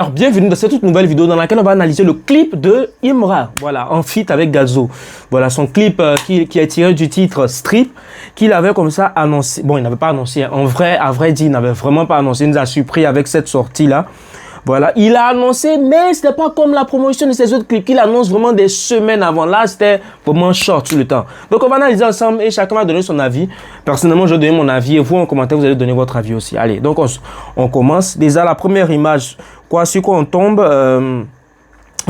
Alors bienvenue dans cette toute nouvelle vidéo dans laquelle on va analyser le clip de Imra, voilà, en feat avec Gazo. Voilà son clip qui est tiré du titre Strip, qu'il avait comme ça annoncé. Bon, il n'avait pas annoncé, en vrai, à vrai dire, il n'avait vraiment pas annoncé, il nous a surpris avec cette sortie-là. Voilà, il a annoncé, mais ce n'est pas comme la promotion de ses autres clips qu'il annonce vraiment des semaines avant. Là, c'était vraiment short tout le temps. Donc, on va analyser ensemble et chacun va donner son avis. Personnellement, je vais donner mon avis et vous, en commentaire, vous allez donner votre avis aussi. Allez, donc on commence. Déjà, la première image, sur quoi on tombe, un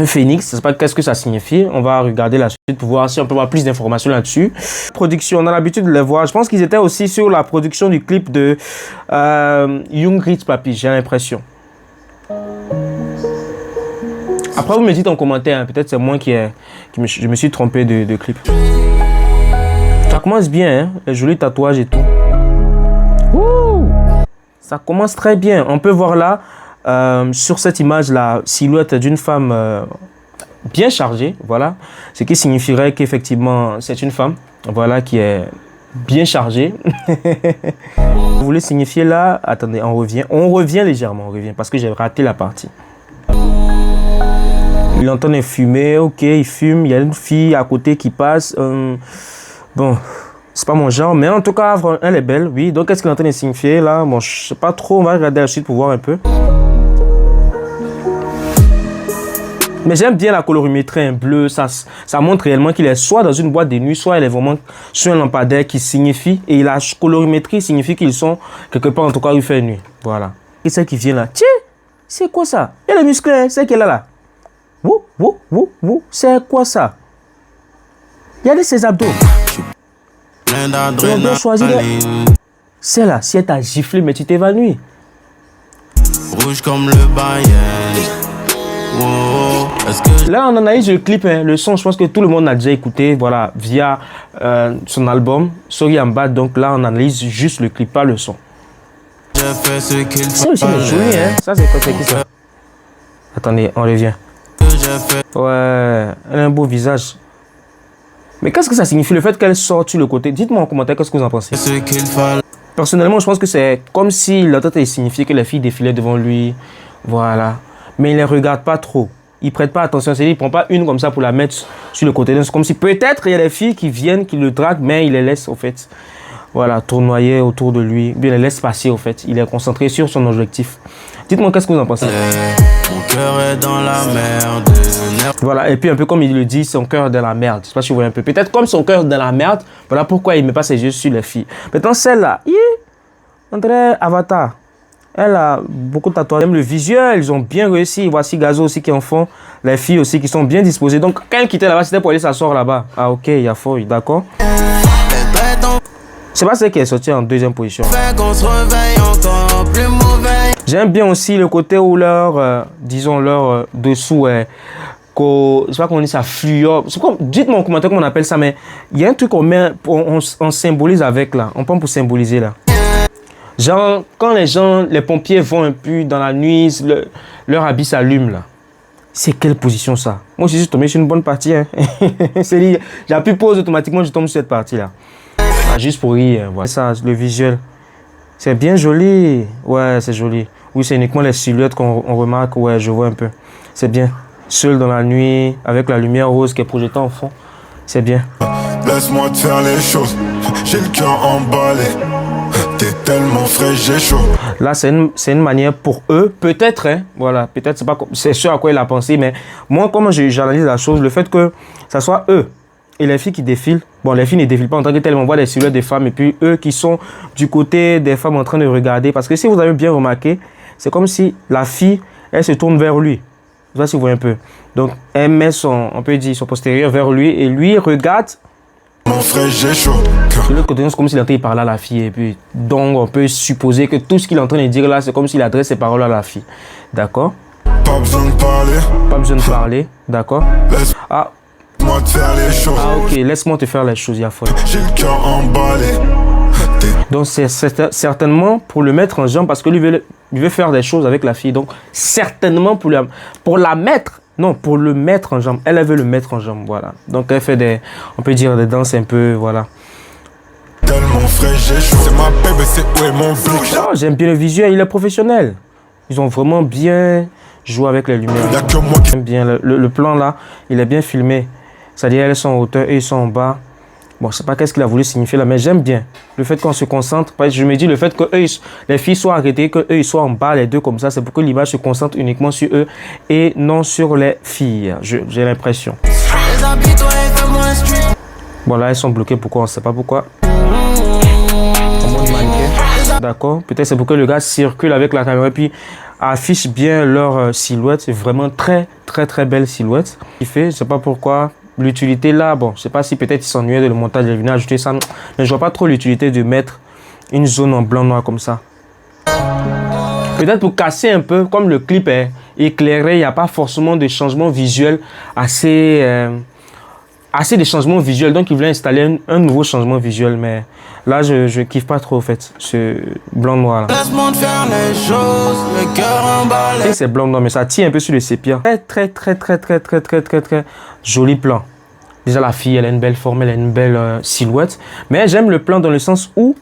phénix, je ne sais pas qu'est-ce que ça signifie. On va regarder la suite pour voir si on peut avoir plus d'informations là-dessus. Production, on a l'habitude de les voir. Je pense qu'ils étaient aussi sur la production du clip de Young Rich Papi, j'ai l'impression. Après, vous me dites en commentaire, hein, peut-être c'est moi je me suis trompé de clip. Ça commence bien, hein, les jolis tatouages et tout. Ouh, ça commence très bien. On peut voir là, sur cette image, la silhouette d'une femme bien chargée, voilà. Ce qui signifierait qu'effectivement, c'est une femme, voilà, qui est bien chargée. Vous voulez signifier là, attendez, on revient légèrement, parce que j'ai raté la partie. Il entend des fumées, ok, il fume, il y a une fille à côté qui passe. Bon, c'est pas mon genre, mais en tout cas, elle est belle, oui. Donc, qu'est-ce qu'il entend de signifier là? Bon, je sais pas trop, on va regarder la suite pour voir un peu. Mais j'aime bien la colorimétrie en bleu, ça montre réellement qu'il est soit dans une boîte de nuit, soit elle est vraiment sur un lampadaire qui signifie, et la colorimétrie signifie qu'ils sont quelque part, en tout cas, il fait nuit. Voilà. Et celle qui vient là, tiens, c'est quoi ça? Il y a les muscles, c'est qu'elle a là. C'est quoi ça? Regardez ses abdos. On doit choisir. C'est là, si elle t'a giflé, mais tu t'évanouis. Rouge comme le Bayern. Là, on analyse le clip, hein, le son, je pense que tout le monde a déjà écouté, voilà, via son album, Sorry I'm Bad. Donc là, on analyse juste le clip, pas le son. C'est aussi joli, hein. Ça, c'est quoi, c'est qui ça? Attendez, on revient. Ouais, elle a un beau visage. Mais qu'est-ce que ça signifie le fait qu'elle sorte sur le côté? Dites-moi en commentaire qu'est-ce que vous en pensez. Personnellement, je pense que c'est comme si la tête signifiait que les filles défilaient devant lui. Voilà. Mais il ne les regarde pas trop. Il ne prête pas attention. C'est-à-dire, il ne prend pas une comme ça pour la mettre sur le côté. C'est comme si peut-être il y a des filles qui viennent, qui le draguent, mais il les laisse au fait. Voilà, tournoyer autour de lui. Bien, il les laisse passer au fait. Il est concentré sur son objectif. Dites-moi qu'est-ce que vous en pensez. Mon cœur est dans la merde. Voilà, et puis un peu comme il le dit, son cœur est dans la merde. Je sais pas si vous voyez un peu. Peut-être comme son cœur est dans la merde, voilà pourquoi il ne met pas ses yeux sur les filles. Maintenant, celle-là, on dirait Avatar. Elle a beaucoup de tatouages. Même le visuel, ils ont bien réussi. Voici Gazo aussi qui en font. Les filles aussi qui sont bien disposées. Donc, quand elle quittait là-bas, c'était pour aller s'asseoir là-bas. Ah, ok, il y a fouille, d'accord. Je sais pas celle qui est sortie en deuxième position. J'aime bien aussi le côté où leur, disons, leur dessous est... Je sais pas comment on dit ça, fluor. Dites-moi en commentaire comment on appelle ça, mais il y a un truc qu'on met, on symbolise avec là. On prend pour symboliser là. Genre, quand les pompiers vont un peu dans la nuit, leur habit s'allume là. C'est quelle position ça? Moi aussi, je suis tombé sur une bonne partie. Hein. J'appuie pause automatiquement, je tombe sur cette partie là. Ah, juste pour rire, voilà. Ça, le visuel. C'est bien joli. Ouais, c'est joli. Oui, c'est uniquement les silhouettes qu'on remarque. Ouais, je vois un peu. C'est bien. Seul dans la nuit, avec la lumière rose qui est projetée en fond. C'est bien. Laisse-moi te faire les choses. J'ai le cœur emballé. T'es tellement frais, j'ai chaud. Là, c'est une manière pour eux, peut-être, hein, voilà, peut-être c'est ce à quoi il a pensé, mais moi, comment j'analyse la chose, le fait que ça soit eux et les filles qui défilent, bon, les filles ne défilent pas en tant que telles, on voit les silhouettes des femmes, et puis eux qui sont du côté des femmes en train de regarder, parce que si vous avez bien remarqué, c'est comme si la fille, elle se tourne vers lui. Je sais pas si vous voyez un peu. Donc, elle met on peut dire, son postérieur vers lui, et lui regarde. Mon frère, j'ai chaud. De l'autre côté, c'est comme s'il est en train de parler à la fille. Et puis, donc, on peut supposer que tout ce qu'il est en train de dire là, c'est comme s'il adresse ses paroles à la fille. D'accord? Pas besoin de parler. Pas besoin de parler. D'accord? Ah. Laisse-moi te faire les choses. Ah, ok. Laisse-moi te faire les choses, Yafon. J'ai le cœur emballé. Donc, c'est certainement pour le mettre en jambe parce que lui veut faire des choses avec la fille. Donc, certainement pour la mettre. Non, pour le mettre en jambe. Elle veut le mettre en jambe, voilà. Donc, elle fait on peut dire des danses un peu, voilà. Tellement frais, c'est ma bébé, c'est où est mon vlog. J'aime bien le visuel, il est professionnel. Ils ont vraiment bien joue avec les lumières. Y a que moi qui... J'aime bien le plan là, il est bien filmé. C'est-à-dire elles sont en hauteur et ils sont en bas. Bon, je sais pas qu'est-ce qu'il a voulu signifier là, mais j'aime bien le fait qu'on se concentre. Je me dis le fait que les filles soient arrêtées, que eux ils soient en bas, les deux comme ça, c'est pour que l'image se concentre uniquement sur eux et non sur les filles. J'ai l'impression. Bon là, elles sont bloquées. Pourquoi? On ne sait pas pourquoi. D'accord. Peut-être c'est pour que le gars circule avec la caméra et puis affiche bien leur silhouette. C'est vraiment très belle silhouette. Il fait, je sais pas pourquoi. L'utilité là, bon, je sais pas si peut-être il s'ennuyait de le montage, il venait ajouter ça, mais je vois pas trop l'utilité de mettre une zone en blanc-noir comme ça. Peut-être pour casser un peu, comme le clip est éclairé, il n'y a pas forcément de changement visuel assez de changements visuels, donc il voulait installer un nouveau changement visuel, mais là je kiffe pas trop en fait, ce blanc-noir là. C'est blanc-noir, mais ça tire un peu sur le sépia. Très joli plan. Déjà la fille, elle a une belle forme, elle a une belle silhouette, mais j'aime le plan dans le sens où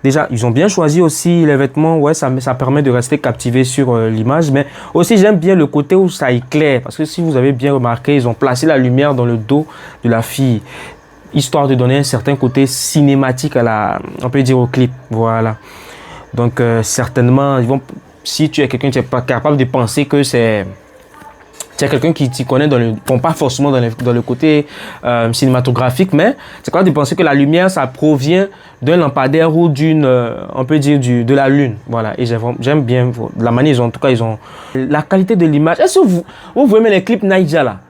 déjà ils ont bien choisi aussi les vêtements, ouais, ça permet de rester captivé sur l'image, mais aussi j'aime bien le côté où ça éclaire, parce que si vous avez bien remarqué, ils ont placé la lumière dans le dos de la fille, histoire de donner un certain côté cinématique à la, on peut dire au clip, voilà. Donc certainement, si tu es quelqu'un qui n'est pas capable de penser que c'est quelqu'un qui t'y connaît pas forcément dans le côté cinématographique, mais c'est quoi de penser que la lumière, ça provient d'un lampadaire ou on peut dire de la lune. Voilà, et j'aime bien la manière, en tout cas, ils ont la qualité de l'image. Est-ce que vous voyez les clips Naija là?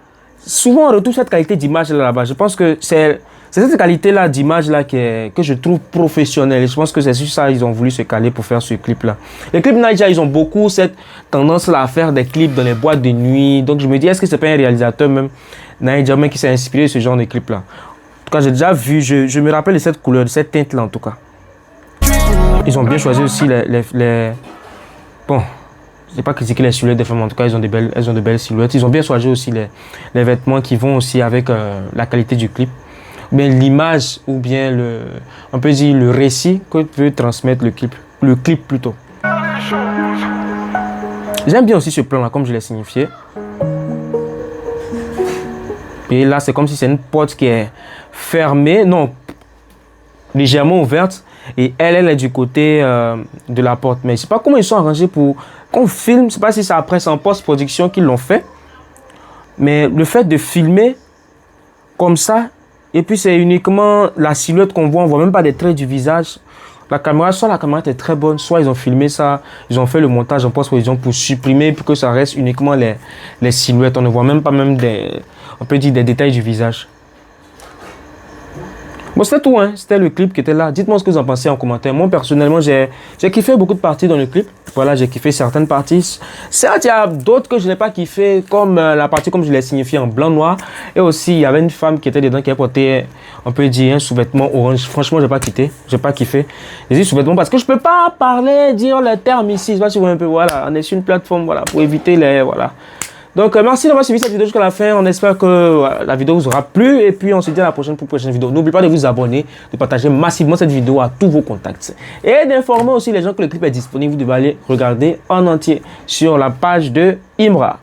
Souvent, on retrouve cette qualité d'image là-bas. Je pense que c'est cette qualité-là d'image là que je trouve professionnelle. Et je pense que c'est sur ça qu'ils ont voulu se caler pour faire ce clip-là. Les clips Naija, ils ont beaucoup cette tendance-là à faire des clips dans les boîtes de nuit. Donc je me dis, est-ce que c'est pas un réalisateur même, Naija, même qui s'est inspiré de ce genre de clip-là? En tout cas, j'ai déjà vu, je me rappelle de cette couleur, de cette teinte-là en tout cas. Ils ont bien choisi aussi les... Bon, je n'ai pas critiqué les silhouettes des femmes, en tout cas, elles ont de belles silhouettes. Ils ont bien choisi aussi les vêtements qui vont aussi avec la qualité du clip. Mais l'image ou bien on peut dire le récit que veut transmettre le clip plutôt. J'aime bien aussi ce plan là, comme je l'ai signifié. Et là, c'est comme si c'est une porte qui est fermée, non, légèrement ouverte. Et elle est du côté de la porte. Mais je ne sais pas comment ils sont arrangés pour qu'on filme. Je ne sais pas si c'est après, c'est en post-production qu'ils l'ont fait. Mais le fait de filmer comme ça, et puis c'est uniquement la silhouette qu'on voit, on ne voit même pas des traits du visage. La caméra, soit la caméra était très bonne, soit ils ont filmé ça, ils ont fait le montage en post-production pour supprimer, pour que ça reste uniquement les silhouettes. On ne voit même pas on peut dire des détails du visage. Bon, c'était tout, hein. C'était le clip qui était là. Dites-moi ce que vous en pensez en commentaire. Moi, personnellement, j'ai kiffé beaucoup de parties dans le clip. Voilà, j'ai kiffé certaines parties. Certes, il y a d'autres que je n'ai pas kiffé, comme la partie, comme je l'ai signifié, en blanc-noir. Et aussi, il y avait une femme qui était dedans, qui a porté, on peut dire, un sous-vêtement orange. Franchement, j'ai pas kiffé. J'ai dit sous-vêtement parce que je peux pas dire les termes ici. Je sais pas si vous voyez un peu, voilà. On est sur une plateforme, voilà, pour éviter voilà. Donc, merci d'avoir suivi cette vidéo jusqu'à la fin. On espère que la vidéo vous aura plu. Et puis, on se dit à la prochaine pour une prochaine vidéo. N'oubliez pas de vous abonner, de partager massivement cette vidéo à tous vos contacts. Et d'informer aussi les gens que le clip est disponible. Vous devez aller regarder en entier sur la page de Imra.